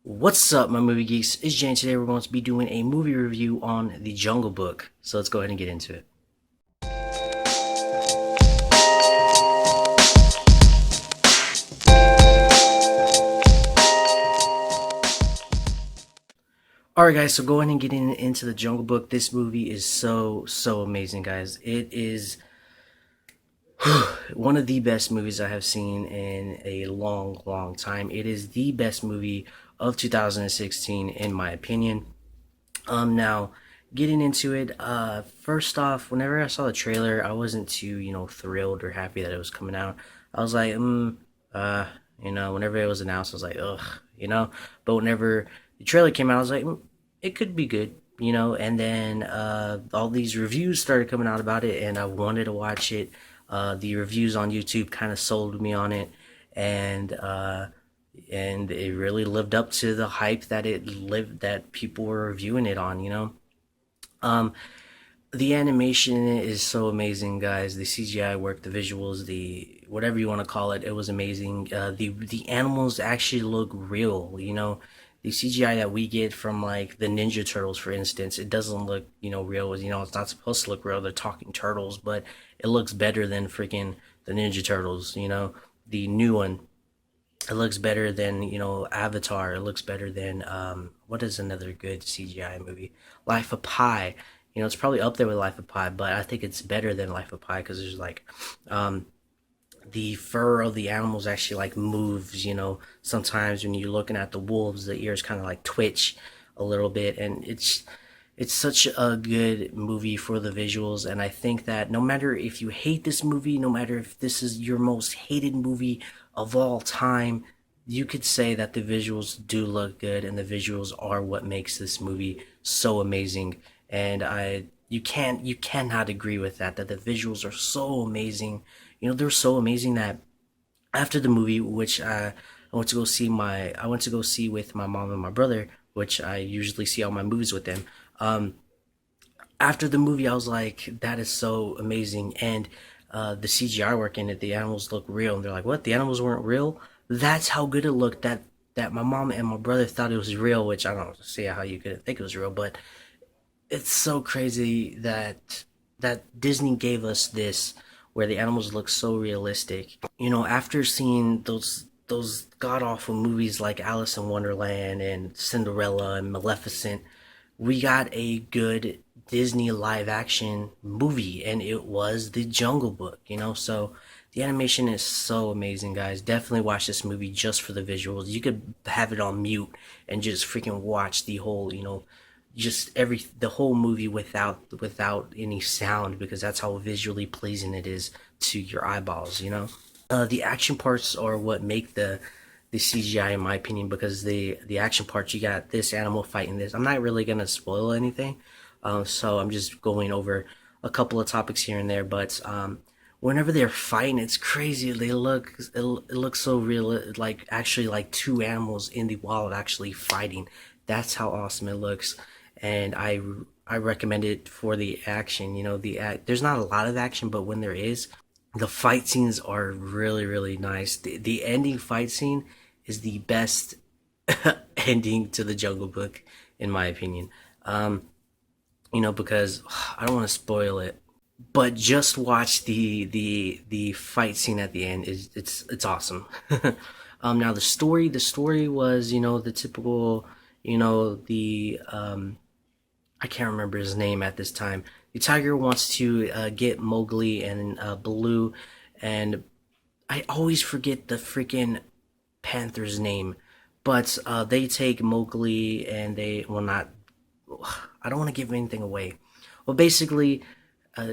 What's up, my movie geeks? It's Jay, and today we're going to be doing a movie review on The Jungle Book. So let's go ahead and get into it. Alright, guys, so go ahead and get into The Jungle Book. This movie is so amazing, guys. It is one of the best movies I have seen in a long time. It is the best movie of 2016, in my opinion. Now, getting into it, first off, whenever I saw the trailer, I wasn't too, thrilled or happy that it was coming out. I was like, whenever it was announced, I was like, ugh, but whenever the trailer came out, I was like, it could be good, and then, all these reviews started coming out about it, and I wanted to watch it. The reviews on YouTube kind of sold me on it, and, and it really lived up to the hype that people were reviewing it on. Um, the animation in it is so amazing, guys. The CGI work, the visuals, the whatever you want to call it, it was amazing. The animals actually look real. The CGI that we get from like the Ninja Turtles, for instance, it doesn't look real. It's not supposed to look real. They're talking turtles, but it looks better than freaking the Ninja Turtles. The new one, it looks better than Avatar. It looks better than what is another good CGI movie? Life of Pi. It's probably up there with Life of Pi, but I think it's better than Life of Pi because there's like um the fur of the animals actually like moves. Sometimes when you're looking at the wolves, the ears kind of like twitch a little bit, and it's such a good movie for the visuals. And I think that no matter if you hate this movie, no matter if this is your most hated movie of all time, you could say that the visuals do look good, and the visuals are what makes this movie so amazing. And you cannot agree with that the visuals are so amazing. They're so amazing that after the movie, which I went to go see with my mom and my brother, which I usually see all my movies with them. Um, After the movie, I was like, that is so amazing. And the CGI work in it, the animals look real. And they're like, what? The animals weren't real? That's how good it looked. That my mom and my brother thought it was real, which I don't see how you could think it was real, but it's so crazy that Disney gave us this where the animals look so realistic. After seeing those god awful movies like Alice in Wonderland and Cinderella and Maleficent, we got a good Disney live action movie, and it was The Jungle Book. So the animation is so amazing, guys. Definitely watch this movie just for the visuals. You could have it on mute and just freaking watch the whole, just the whole movie without any sound, because that's how visually pleasing it is to your eyeballs. The action parts are what make the CGI, in my opinion, because the action parts, you got this animal fighting this. I'm not really gonna spoil anything, so I'm just going over a couple of topics here and there. But whenever they're fighting, it's crazy. It looks so real, like actually like two animals in the wild actually fighting. That's how awesome it looks, and I recommend it for the action. There's not a lot of action, but when there is, the fight scenes are really nice. The ending fight scene is the best ending to the Jungle Book, in my opinion. Because I don't want to spoil it, but just watch the fight scene at the end. It's awesome. Now the story was the typical, the I can't remember his name at this time. The tiger wants to get Mowgli and Baloo, and I always forget the freaking panther's name. But they take Mowgli, and they, well, not. I don't want to give anything away. Well, basically,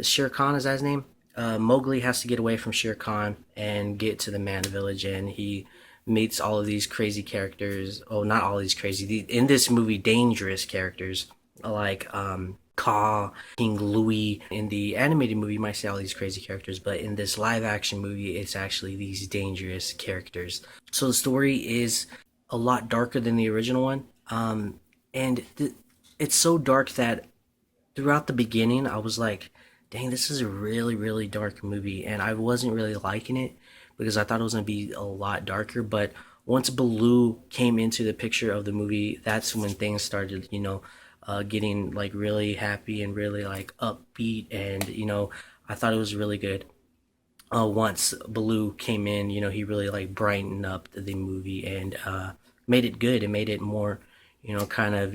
Shere Khan is that his name. Mowgli has to get away from Shere Khan and get to the Man Village, and he meets all of these crazy characters. Oh, not all these crazy. In this movie, dangerous characters like Kaa, King Louis. In the animated movie, you might see all these crazy characters, but in this live action movie, it's actually these dangerous characters. So the story is a lot darker than the original one. And it's so dark that throughout the beginning, I was like, dang, this is a really dark movie. And I wasn't really liking it because I thought it was going to be a lot darker. But once Baloo came into the picture of the movie, that's when things started, getting like really happy and really like upbeat, and I thought it was really good. Once Baloo came in, he really like brightened up the movie and made it good and made it more, kind of,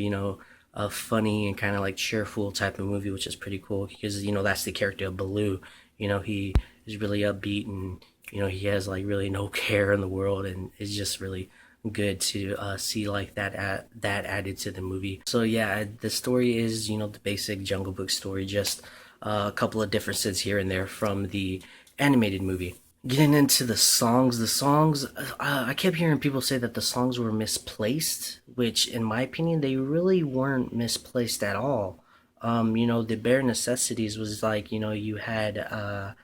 a funny and kind of like cheerful type of movie, which is pretty cool because that's the character of Baloo. He is really upbeat, and he has like really no care in the world, and it's just really good to see like that added to the movie. So yeah, the story is the basic Jungle Book story, just a couple of differences here and there from the animated movie. Getting into the songs, I kept hearing people say that the songs were misplaced, which in my opinion they really weren't misplaced at all. The bare necessities was like, you had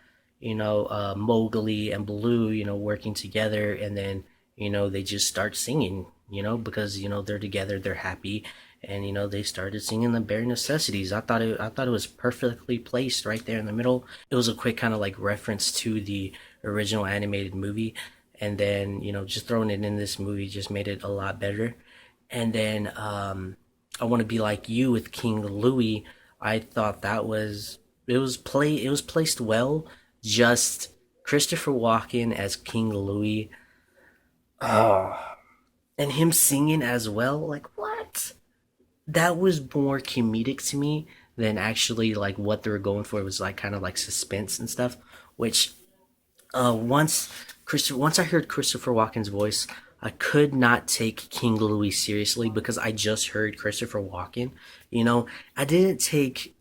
Mowgli and Baloo, working together, and then they just start singing, because they're together, they're happy, and they started singing the bare necessities. I thought it was perfectly placed right there in the middle. It was a quick kind of like reference to the original animated movie, and then just throwing it in this movie just made it a lot better. And then I Want to Be Like You with King Louis. I thought it was placed well. Just Christopher Walken as King Louis, and him singing as well. Like, what? That was more comedic to me than actually like what they were going for. It was like kind of like suspense and stuff. Which once I heard Christopher Walken's voice, I could not take King Louis seriously because I just heard Christopher Walken. I didn't take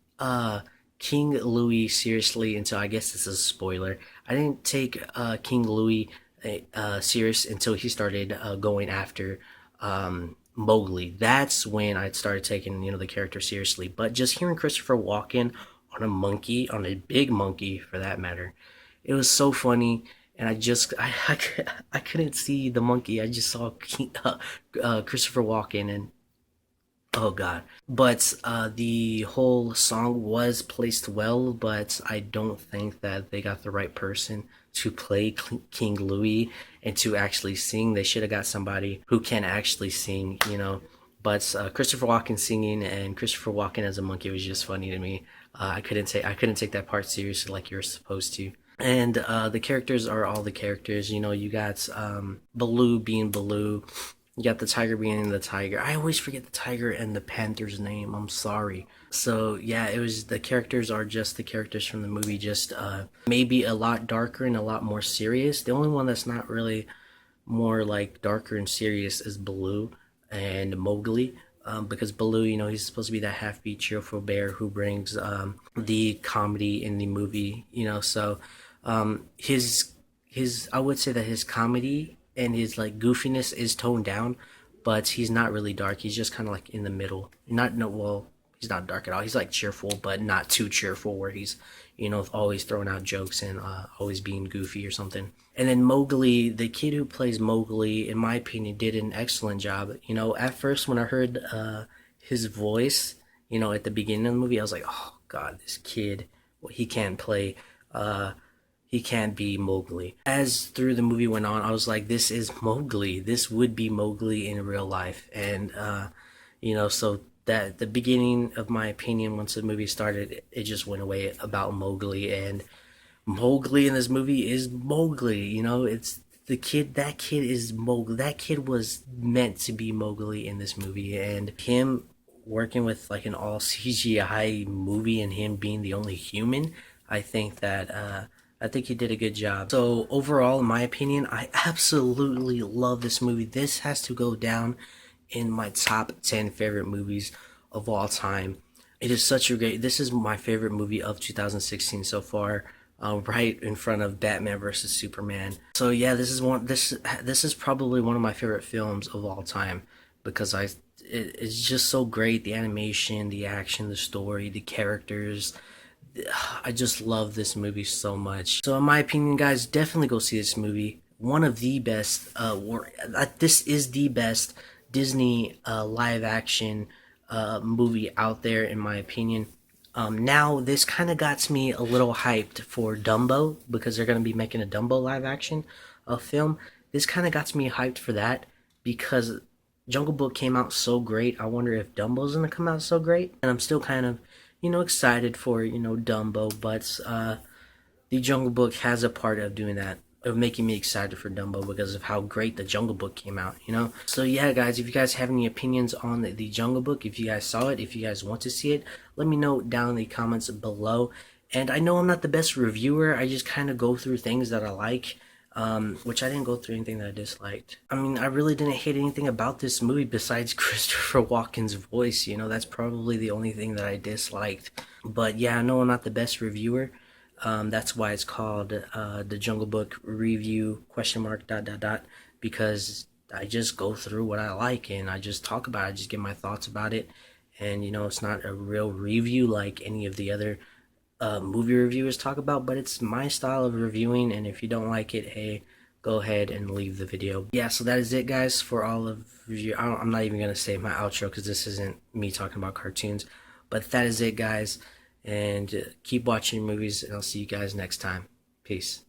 King Louis seriously until, I guess this is a spoiler. I didn't take King Louis serious until he started going after Mowgli. That's when I started taking the character seriously. But just hearing Christopher Walken on a monkey, on a big monkey for that matter, it was so funny. And I couldn't see the monkey. I just saw Christopher Walken, and oh god. But the whole song was placed well, but I don't think that they got the right person to play King Louis and to actually sing. They should have got somebody who can actually sing. But Christopher Walken singing and Christopher Walken as a monkey was just funny to me. I couldn't take that part seriously like you're supposed to. And the characters are all the characters. You got Baloo being Baloo. You got the tiger being the tiger. I always forget the tiger and the panther's name. I'm sorry. So yeah, the characters are just the characters from the movie, just maybe a lot darker and a lot more serious. The only one that's not really more like darker and serious is Baloo and Mowgli. Because Baloo, he's supposed to be that half-beat cheerful bear who brings the comedy in the movie. So his I would say that his comedy and his like goofiness is toned down, but he's not really dark. He's just kind of like in the middle. Not no well, he's not dark at all. He's like cheerful, but not too cheerful where he's always throwing out jokes and always being goofy or something. And then Mowgli, the kid who plays Mowgli, in my opinion, did an excellent job. At first when I heard his voice, at the beginning of the movie, I was like, oh god, this kid, he can't play. He can't be Mowgli. As through the movie went on, I was like, this is Mowgli. This would be Mowgli in real life. And, so that the beginning of my opinion, once the movie started, it just went away about Mowgli. And Mowgli in this movie is Mowgli. It's the kid, that kid is Mowgli. That kid was meant to be Mowgli in this movie. And him working with like an all CGI movie and him being the only human, I think he did a good job. So overall, in my opinion, I absolutely love this movie. This has to go down in my top 10 favorite movies of all time. This is my favorite movie of 2016 so far, right in front of Batman versus Superman. So yeah, this is probably one of my favorite films of all time because it's just so great. The animation, the action, the story, the characters. I just love this movie so much. So in my opinion, guys, definitely go see this movie. One of the best, this is the best Disney live action movie out there, in my opinion. Now, this kind of got me a little hyped for Dumbo because they're going to be making a Dumbo live action film. this kind of got me hyped for that because Jungle Book came out so great. I wonder if Dumbo's gonna come out so great, and I'm still kind of, excited for Dumbo, but the Jungle Book has a part of doing that, of making me excited for Dumbo because of how great the Jungle Book came out. So yeah, guys, if you guys have any opinions on the Jungle Book, if you guys saw it, if you guys want to see it, let me know down in the comments below. And I know I'm not the best reviewer. I just kind of go through things that I like, which I didn't go through anything that I disliked. I mean, I really didn't hate anything about this movie besides Christopher Walken's voice. That's probably the only thing that I disliked. But yeah, I know I'm not the best reviewer. That's why it's called the Jungle Book Review ? Because I just go through what I like and I just talk about it. I just give my thoughts about it. And it's not a real review like any of the other movie reviewers talk about, but it's my style of reviewing, and if you don't like it, hey, go ahead and leave the video. Yeah, so that is it, guys, for all of you. I'm not even gonna say my outro because this isn't me talking about cartoons, but that is it, guys, and keep watching movies, and I'll see you guys next time. Peace.